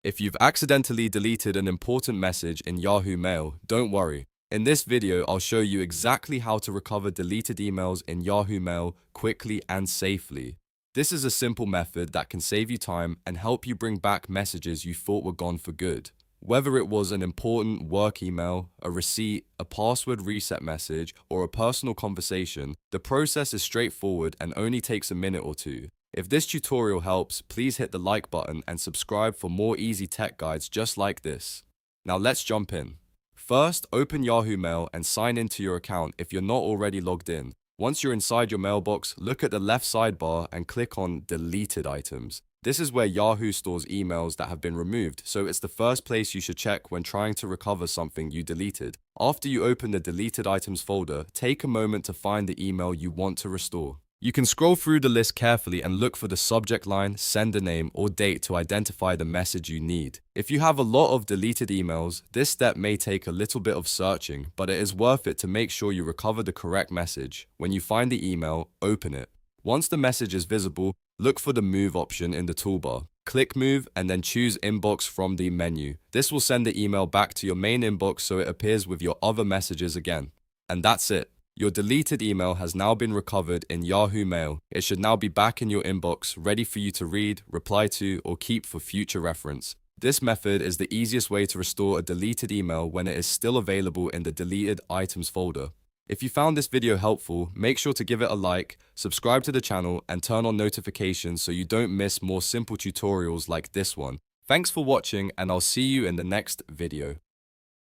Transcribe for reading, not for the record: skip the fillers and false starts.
If you've accidentally deleted an important message in Yahoo Mail, don't worry. In this video, I'll show you exactly how to recover deleted emails in Yahoo Mail quickly and safely. This is a simple method that can save you time and help you bring back messages you thought were gone for good. Whether it was an important work email, a receipt, a password reset message, or a personal conversation, the process is straightforward and only takes a minute or two. If this tutorial helps, please hit the like button and subscribe for more easy tech guides just like this. Now let's jump in. First, open Yahoo Mail and sign into your account if you're not already logged in. Once you're inside your mailbox, look at the left sidebar and click on Deleted Items. This is where Yahoo stores emails that have been removed, so it's the first place you should check when trying to recover something you deleted. After you open the Deleted Items folder, take a moment to find the email you want to restore. You can scroll through the list carefully and look for the subject line, sender name, or date to identify the message you need. If you have a lot of deleted emails, this step may take a little bit of searching, but it is worth it to make sure you recover the correct message. When you find the email, open it. Once the message is visible, look for the Move option in the toolbar. Click Move and then choose Inbox from the menu. This will send the email back to your main inbox so it appears with your other messages again. And that's it. Your deleted email has now been recovered in Yahoo Mail. It should now be back in your inbox, ready for you to read, reply to, or keep for future reference. This method is the easiest way to restore a deleted email when it is still available in the Deleted Items folder. If you found this video helpful, make sure to give it a like, subscribe to the channel, and turn on notifications so you don't miss more simple tutorials like this one. Thanks for watching, and I'll see you in the next video.